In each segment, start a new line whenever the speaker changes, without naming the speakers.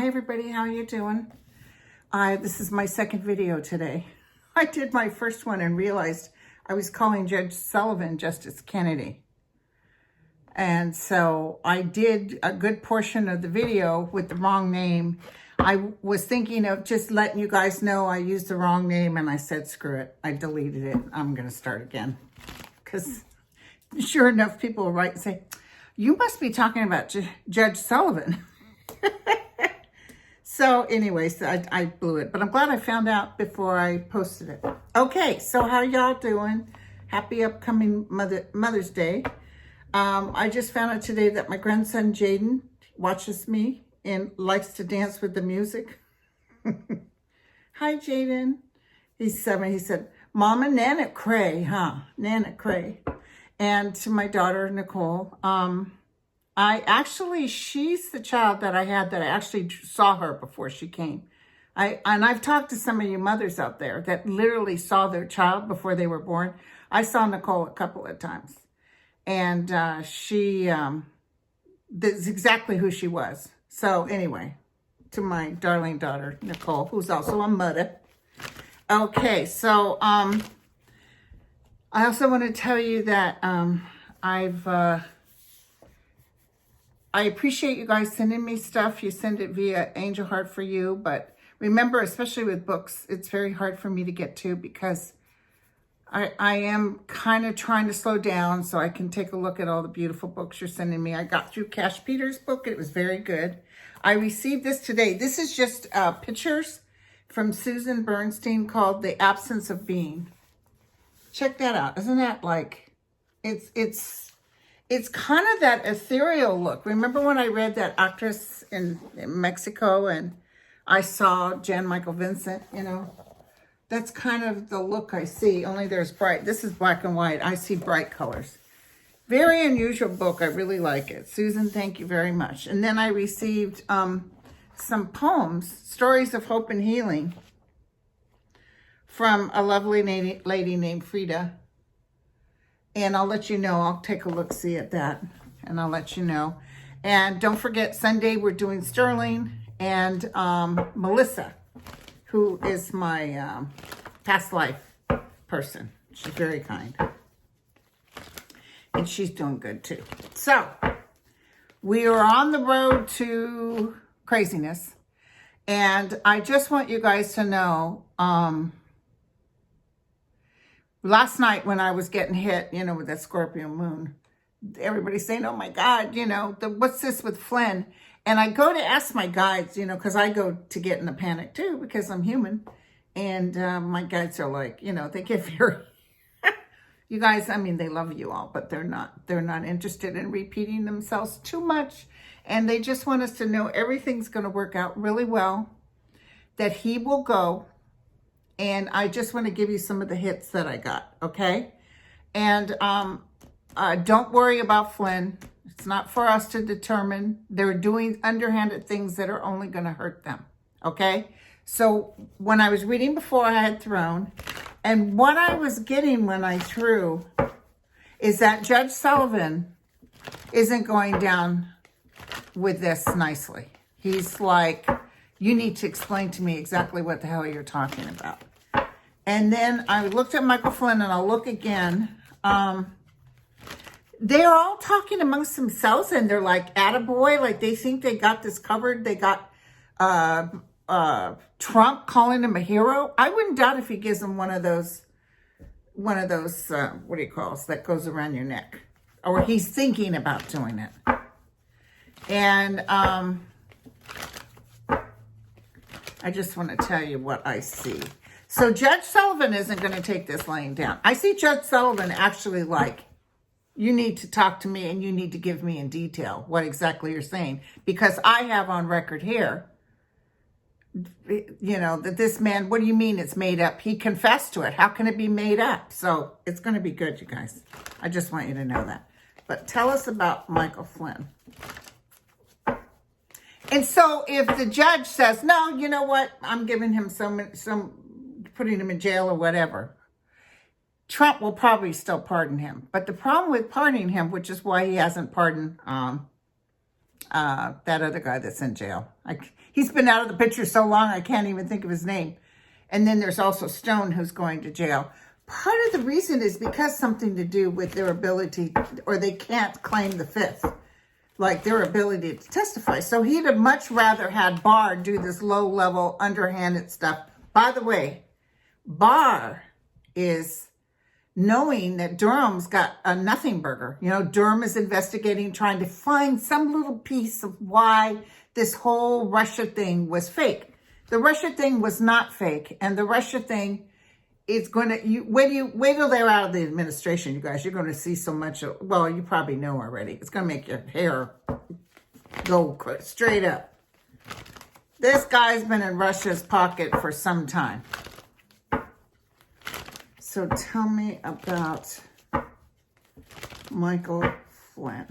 Everybody, how you doing? This is my second video today. I did my first one and realized I was calling Judge Sullivan Justice Kennedy. And so I did a good portion of the video with the wrong name. I was thinking of just letting you guys know I used the wrong name, and I said, screw it. I deleted it. I'm going to start again. Because sure enough, people will write and say, you must be talking about Judge Sullivan. So anyways, I blew it, but I'm glad I found out before I posted it. Okay, so how y'all doing? Happy upcoming Mother's Day. I just found out today that my grandson Jaden watches me and likes to dance with the music. Hi, Jaden. He's 7. He said, Mama, Nana Cray, huh? Nana Cray. And to my daughter, Nicole, she's the child that I had that I actually saw her before she came. I've talked to some of you mothers out there that literally saw their child before they were born. I saw Nicole a couple of times. And that's exactly who she was. So anyway, to my darling daughter, Nicole, who's also a mother. Okay, so I also want to tell you that I appreciate you guys sending me stuff. You send it via Angel Heart for You. But remember, especially with books, it's very hard for me to get to because I am kind of trying to slow down so I can take a look at all the beautiful books you're sending me. I got through Cash Peter's book. It was very good. I received this today. This is just pictures from Susan Bernstein called The Absence of Being. Check that out. Isn't that like, it's kind of that ethereal look. Remember when I read that actress in Mexico and I saw Jan Michael Vincent, you know? That's kind of the look I see, only there's bright. This is black and white. I see bright colors. Very unusual book. I really like it. Susan, thank you very much. And then I received some poems, Stories of Hope and Healing, from a lovely lady named Frida. And I'll let you know. I'll take a look-see at that, and I'll let you know. And don't forget, Sunday we're doing Sterling and Melissa, who is my past life person. She's very kind. And she's doing good, too. So, we are on the road to craziness. And I just want you guys to know, last night when I was getting hit, you know, with that Scorpio moon, everybody's saying, oh my God, you know, what's this with Flynn? And I go to ask my guides, you know, because I go to get in a panic too, because I'm human. And my guides are like, you know, they get very, you guys, I mean, they love you all, but they're not interested in repeating themselves too much. And they just want us to know everything's going to work out really well, that he will go. And I just want to give you some of the hits that I got, okay? And don't worry about Flynn. It's not for us to determine. They're doing underhanded things that are only going to hurt them, okay? So when I was reading before, I had thrown. And what I was getting when I threw is that Judge Sullivan isn't going down with this nicely. He's like, you need to explain to me exactly what the hell you're talking about. And then I looked at Michael Flynn, and I'll look again. They're all talking amongst themselves, and they're like, attaboy, like they think they got this covered. They got Trump calling him a hero. I wouldn't doubt if he gives him one of those, what do you call it, that goes around your neck. Or he's thinking about doing it. And I just want to tell you what I see. So Judge Sullivan isn't going to take this laying down. I see Judge Sullivan actually like you need to talk to me and you need to give me in detail what exactly you're saying. Because I have on record here, that this man, what do you mean it's made up? He confessed to it. How can it be made up? So it's going to be good, you guys. I just want you to know that. But tell us about Michael Flynn. And so if the judge says, no, you know what? I'm giving him putting him in jail or whatever, Trump will probably still pardon him. But the problem with pardoning him, which is why he hasn't pardoned that other guy that's in jail. He's been out of the picture so long, I can't even think of his name. And then there's also Stone, who's going to jail. Part of the reason is because something to do with their ability, or they can't claim the fifth, like their ability to testify. So he'd have much rather had Barr do this low-level, underhanded stuff. By the way, Barr is knowing that Durham's got a nothing burger. Durham is investigating, trying to find some little piece of why this whole Russia thing was fake. The Russia thing was not fake. And the Russia thing is going to, wait till they're out of the administration, you guys. You're going to see so much, well, you probably know already. It's going to make your hair go straight up. This guy's been in Russia's pocket for some time. So tell me about Michael Flynn.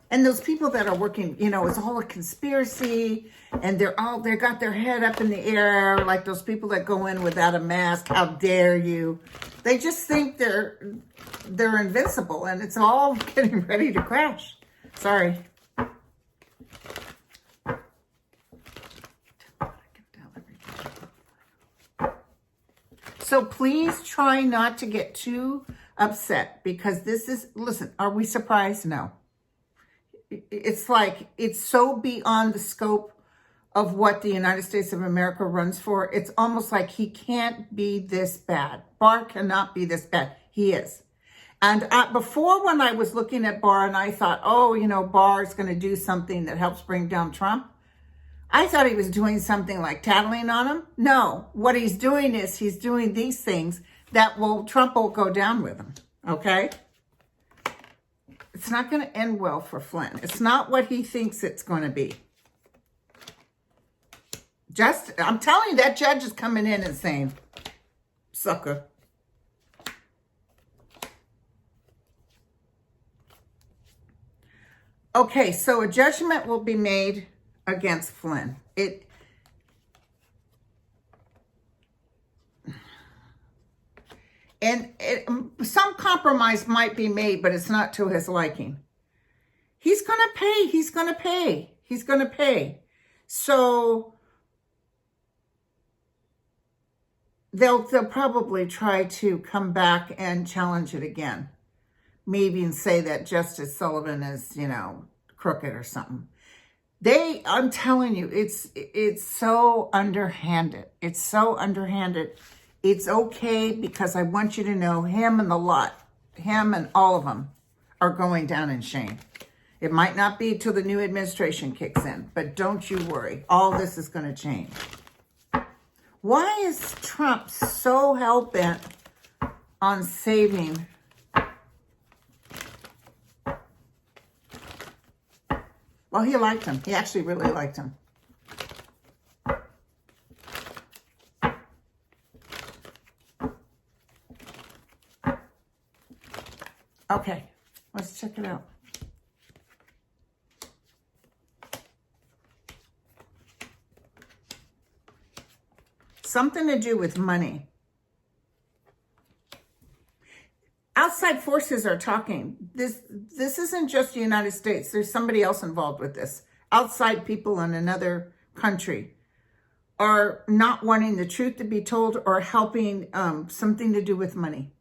And those people that are working, it's all a conspiracy, and they got their head up in the air, like those people that go in without a mask. How dare you? They just think they're invincible, and it's all getting ready to crash. Sorry. So please try not to get too upset, because listen, are we surprised? No. It's like, it's so beyond the scope of what the United States of America runs for. It's almost like he can't be this bad. Barr cannot be this bad. He is. And before, when I was looking at Barr and I thought, Barr is going to do something that helps bring down Trump, I thought he was doing something like tattling on him. No, what he's doing is he's doing these things that Trump will go down with him. Okay? It's not going to end well for Flynn. It's not what he thinks it's going to be. I'm telling you, that judge is coming in and saying, sucker. Okay, so a judgment will be made against Flynn. Some compromise might be made, but it's not to his liking. He's going to pay. He's going to pay. He's going to pay. So they'll probably try to come back and challenge it again. Maybe and say that Justice Sullivan is, crooked or something. I'm telling you, it's so underhanded. It's so underhanded. It's okay, because I want you to know him and all of them are going down in shame. It might not be till the new administration kicks in, but don't you worry. All this is going to change. Why is Trump so hell-bent on saving? Well, he liked him. He actually really liked him. Okay, let's check it out. Something to do with money. Outside forces are talking. This isn't just the United States. There's somebody else involved with this. Outside people in another country are not wanting the truth to be told, or helping something to do with money.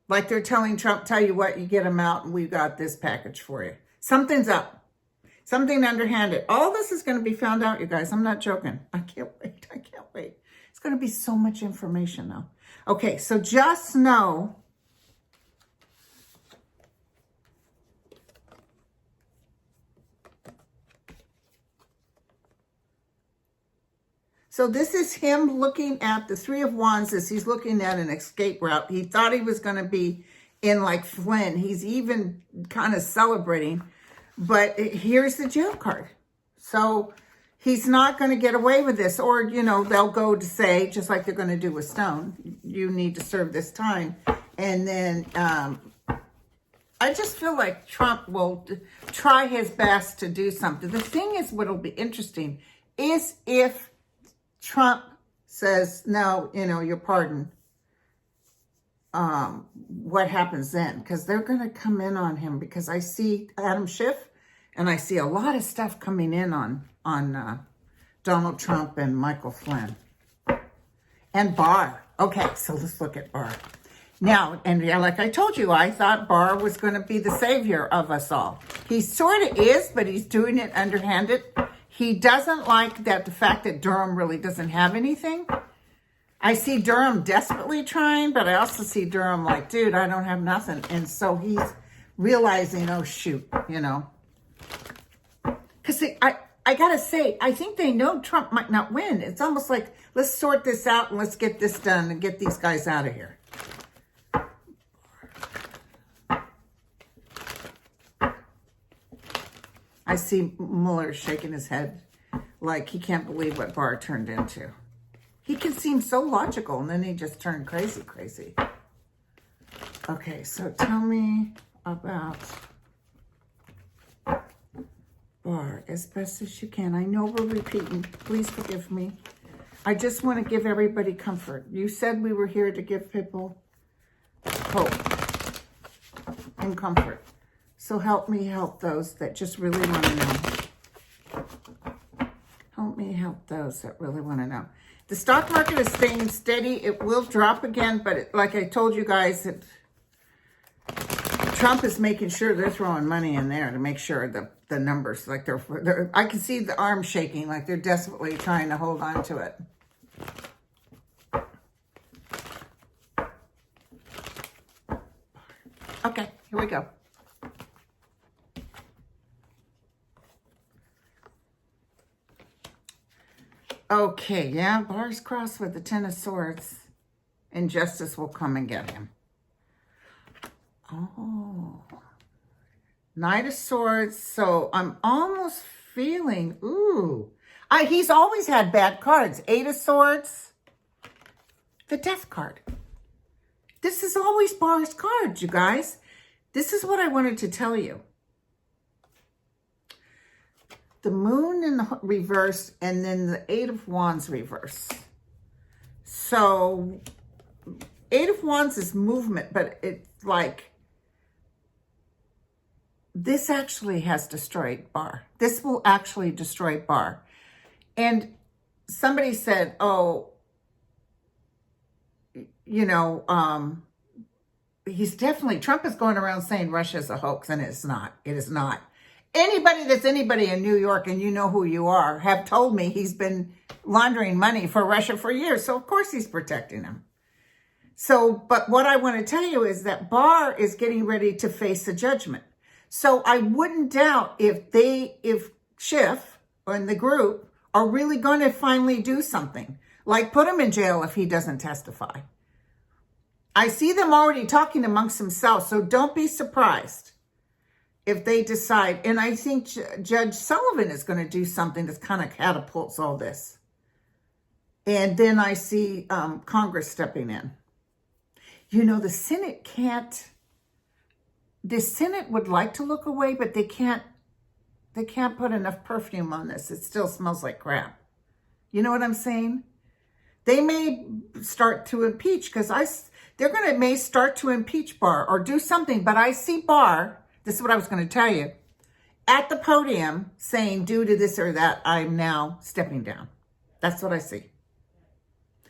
Like they're telling Trump, tell you what, you get him out and we've got this package for you. Something's up. Something underhanded. All this is going to be found out, you guys. I'm not joking. I can't wait. I can't wait. It's going to be so much information, though. Okay, so just know So this is him looking at the Three of Wands as he's looking at an escape route. He thought he was going to be in like Flynn. He's even kind of celebrating. But here's the jail card. So he's not going to get away with this. Or, you know, they'll go to say, just like they're going to do with Stone, you need to serve this time. And then I just feel like Trump will try his best to do something. The thing is, what'll be interesting is if Trump says, no, you know, you're pardoned. What happens then? Because they're going to come in on him, because I see Adam Schiff and I see a lot of stuff coming in on Donald Trump and Michael Flynn and Barr. Okay, so let's look at Barr. Now, and yeah, like I told you, I thought Barr was going to be the savior of us all. He sort of is, but he's doing it underhanded. He doesn't like that the fact that Durham really doesn't have anything. I see Durham desperately trying, but I also see Durham like, dude, I don't have nothing. And so he's realizing, oh, shoot, you know. Because I got to say, I think they know Trump might not win. It's almost like, let's sort this out and let's get this done and get these guys out of here. I see Mueller shaking his head like he can't believe what Barr turned into. He can seem so logical, and then he just turned crazy. Okay, so tell me about Barr as best as you can. I know we're repeating. Please forgive me. I just want to give everybody comfort. You said we were here to give people hope and comfort. So help me help those that just really want to know. Help me help those that really want to know. The stock market is staying steady. It will drop again, but like I told you guys, Trump is making sure they're throwing money in there to make sure the numbers, like they're I can see the arms shaking, like they're desperately trying to hold on to it. Okay, here we go. Okay, yeah, Barr's crossed with the Ten of Swords, and justice will come and get him. Oh, Knight of Swords, so I'm almost feeling, ooh. He's always had bad cards. Eight of Swords, the Death card. This is always Barr's card, you guys. This is what I wanted to tell you. The Moon in the reverse, and then the Eight of Wands reverse. So, Eight of Wands is movement, but it's like, this actually has destroyed Barr. This will actually destroy Barr. And somebody said, oh, you know, he's definitely, Trump is going around saying Russia's a hoax, and it's not. It is not. Anybody that's anybody in New York, and you know who you are, have told me he's been laundering money for Russia for years. So, of course, he's protecting them. So, but what I want to tell you is that Barr is getting ready to face a judgment. So I wouldn't doubt if Schiff and the group are really going to finally do something, like put him in jail if he doesn't testify. I see them already talking amongst themselves, so don't be surprised if they decide. And I think Judge Sullivan is going to do something that kind of catapults all this. And then I see Congress stepping in. You know, the Senate can't. The Senate would like to look away, but they can't put enough perfume on this. It still smells like crap. You know what I'm saying? They may start to impeach, because may start to impeach Barr or do something. But I see Barr, this is what I was going to tell you, at the podium saying, due to this or that, I'm now stepping down. That's what I see.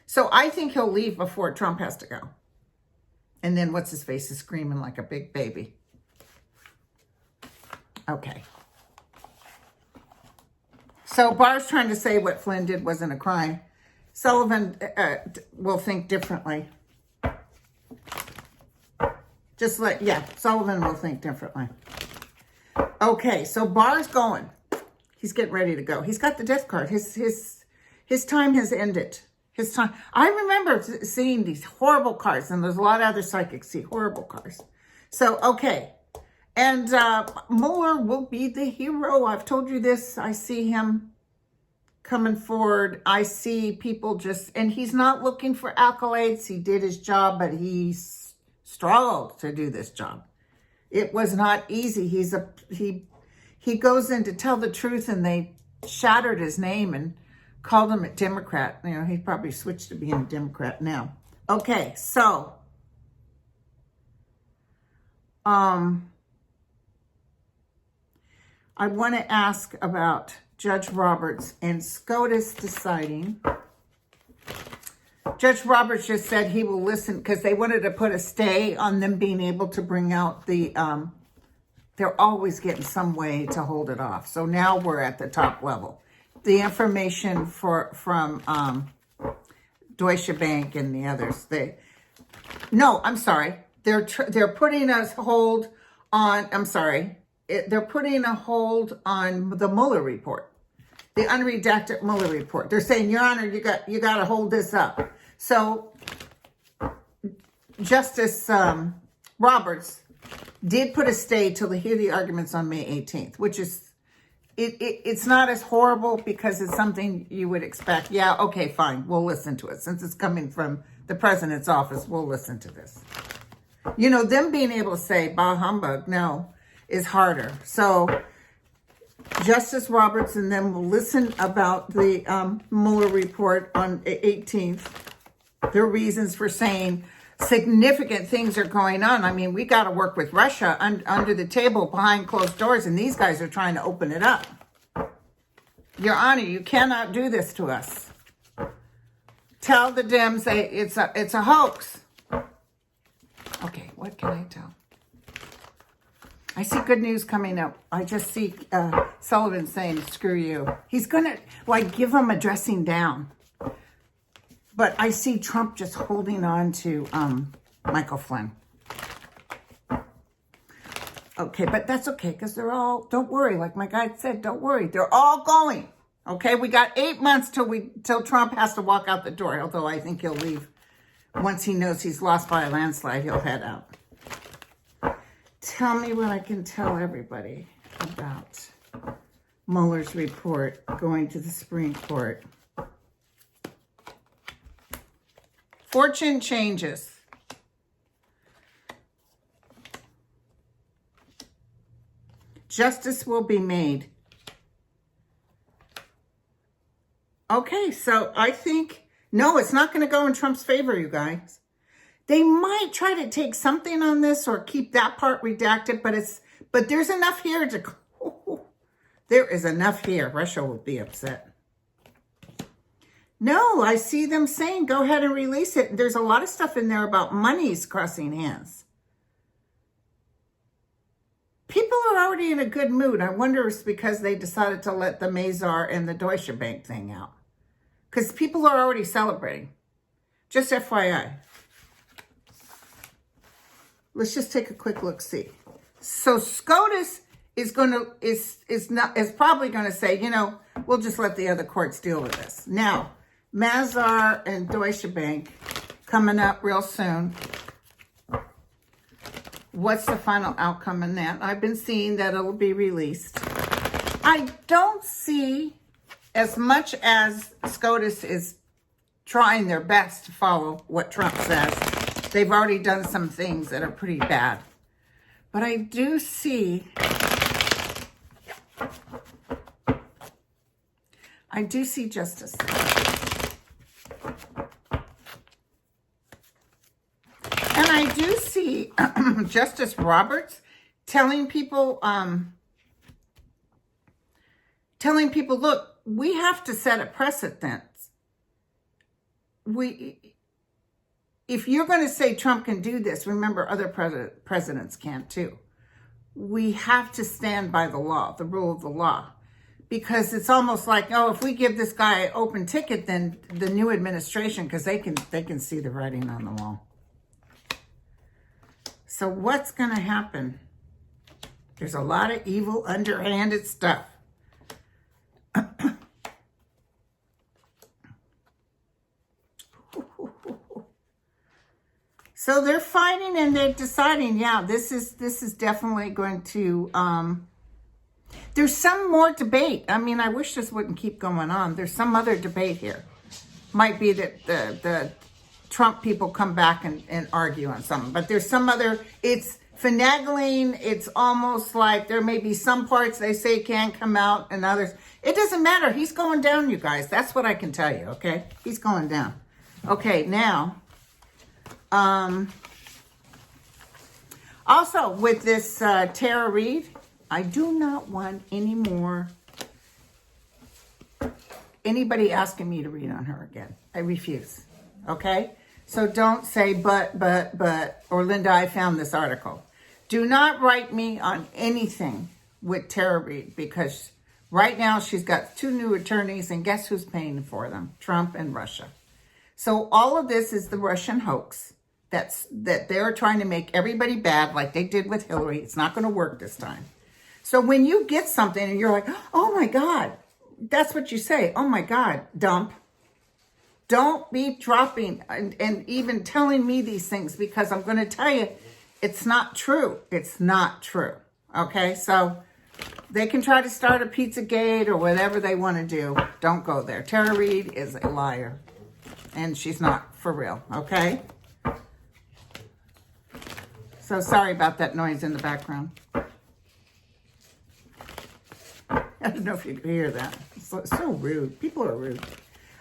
So I think he'll leave before Trump has to go. And then what's his face is screaming like a big baby. Okay. So Barr's trying to say what Flynn did wasn't a crime. Sullivan will think differently. Sullivan will think differently. Okay, so Barr's going. He's getting ready to go. He's got the death card. His His time has ended. His time. I remember seeing these horrible cars, and there's a lot of other psychics see horrible cars. So, okay. And Mueller will be the hero. I've told you this. I see him coming forward. I see people just, and he's not looking for accolades. He did his job, but he struggled to do this job. It was not easy. He goes in to tell the truth, and they shattered his name and called him a Democrat. You know, he probably switched to being a Democrat now. Okay, so I want to ask about Judge Roberts and SCOTUS deciding. Judge Roberts just said he will listen because they wanted to put a stay on them being able to bring out the, they're always getting some way to hold it off. So now we're at the top level. The information from Deutsche Bank and the others, they're putting a hold on, they're putting a hold on the Mueller report, the unredacted Mueller report. They're saying, Your Honor, you got to hold this up. So Justice Roberts did put a stay till they hear the arguments on May 18th, which is, it's not as horrible because it's something you would expect. Yeah, okay, fine. We'll listen to it. Since it's coming from the president's office, we'll listen to this. You know, them being able to say, bah humbug, no, is harder. So Justice Roberts and them will listen about the Mueller report on 18th. Their reasons for saying significant things are going on. I mean, we got to work with Russia under the table behind closed doors, and these guys are trying to open it up. Your Honor, you cannot do this to us. Tell the Dems it's a hoax. Okay, what can I tell? I see good news coming up. I just see Sullivan saying, screw you. He's going to, give him a dressing down. But I see Trump just holding on to Michael Flynn. Okay, but that's okay, because they're all, don't worry, like my guy said, don't worry. They're all going. Okay, we got 8 months till Trump has to walk out the door, although I think he'll leave. Once he knows he's lost by a landslide, he'll head out. Tell me what I can tell everybody about Mueller's report going to the Supreme Court. Fortune changes. Justice will be made. Okay, so I think, no, it's not going to go in Trump's favor, you guys. They might try to take something on this or keep that part redacted, but there's enough here there is enough here. Russia will be upset. No, I see them saying, go ahead and release it. There's a lot of stuff in there about monies crossing hands. People are already in a good mood. I wonder if it's because they decided to let the Mazar and the Deutsche Bank thing out. Because people are already celebrating. Just FYI. Let's just take a quick look, see. So SCOTUS is probably going to say, we'll just let the other courts deal with this. Now, Mazar and Deutsche Bank coming up real soon. What's the final outcome in that? I've been seeing that it'll be released. I don't see, as much as SCOTUS is trying their best to follow what Trump says, they've already done some things that are pretty bad. But I do see justice. And I do see Justice Roberts telling people, look, we have to set a precedent. If you're going to say Trump can do this, remember other presidents can too. We have to stand by the law, the rule of the law. Because it's almost like, if we give this guy an open ticket, then the new administration, because they can see the writing on the wall. So what's going to happen? There's a lot of evil, underhanded stuff. So they're fighting and they're deciding, yeah, this is definitely going to, there's some more debate. I mean, I wish this wouldn't keep going on. There's some other debate here. Might be that the Trump people come back and argue on something, but there's some other, it's finagling. It's almost like there may be some parts they say can't come out and others. It doesn't matter. He's going down, you guys. That's what I can tell you, okay? He's going down. Okay, now, also with this Tara Reid, I do not want anybody asking me to read on her again. I refuse, okay? So don't say, but, or Linda, I found this article. Do not write me on anything with Tara Reid, because right now she's got 2 new attorneys, and guess who's paying for them? Trump and Russia. So all of this is the Russian hoax that they're trying to make everybody bad like they did with Hillary. It's not going to work this time. So when you get something and you're like, oh my God, that's what you say. Oh my God, dump. Don't be dropping and even telling me these things, because I'm going to tell you, it's not true. It's not true. Okay, so they can try to start a Pizzagate or whatever they want to do. Don't go there. Tara Reid is a liar. And she's not for real, okay? So sorry about that noise in the background. I don't know if you could hear that. It's so rude. People are rude.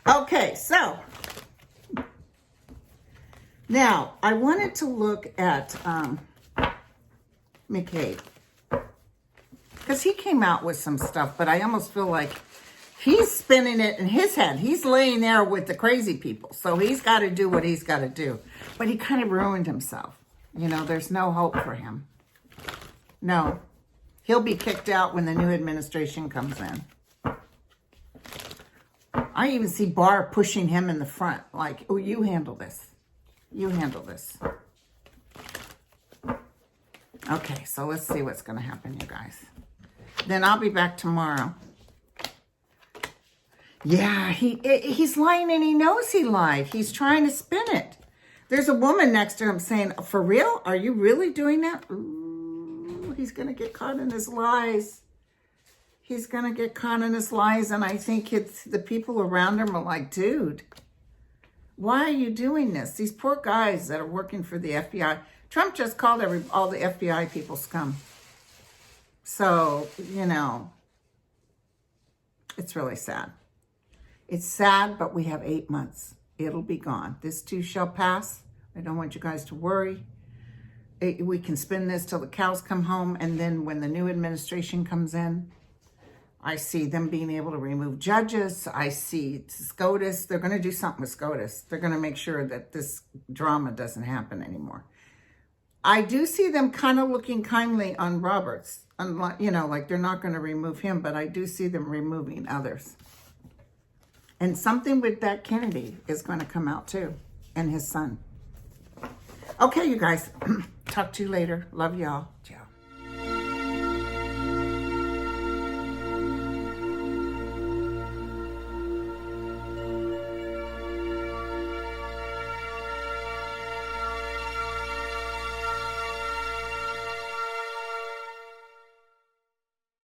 Okay, so now I wanted to look at McCabe, because he came out with some stuff, but I almost feel like he's spinning it in his head. He's laying there with the crazy people. So he's got to do what he's got to do. But he kind of ruined himself. You know, there's no hope for him. No. He'll be kicked out when the new administration comes in. I even see Barr pushing him in the front. Like, oh, you handle this. You handle this. Okay, so let's see what's going to happen, you guys. Then I'll be back tomorrow. Yeah, he's lying and he knows he lied. He's trying to spin it. There's a woman next to him saying, for real? Are you really doing that? Ooh, he's going to get caught in his lies. He's going to get caught in his lies. And I think it's the people around him are like, dude, why are you doing this? These poor guys that are working for the FBI. Trump just called all the FBI people scum. So, you know, it's really sad. It's sad, but we have 8 months. It'll be gone. This too shall pass. I don't want you guys to worry. We can spin this till the cows come home, and then when the new administration comes in, I see them being able to remove judges. I see SCOTUS. They're going to do something with SCOTUS. They're going to make sure that this drama doesn't happen anymore. I do see them kind of looking kindly on Roberts. You know, like they're not going to remove him, but I do see them removing others. And something with that Kennedy is going to come out too, and his son. Okay, you guys. Talk to you later. Love y'all.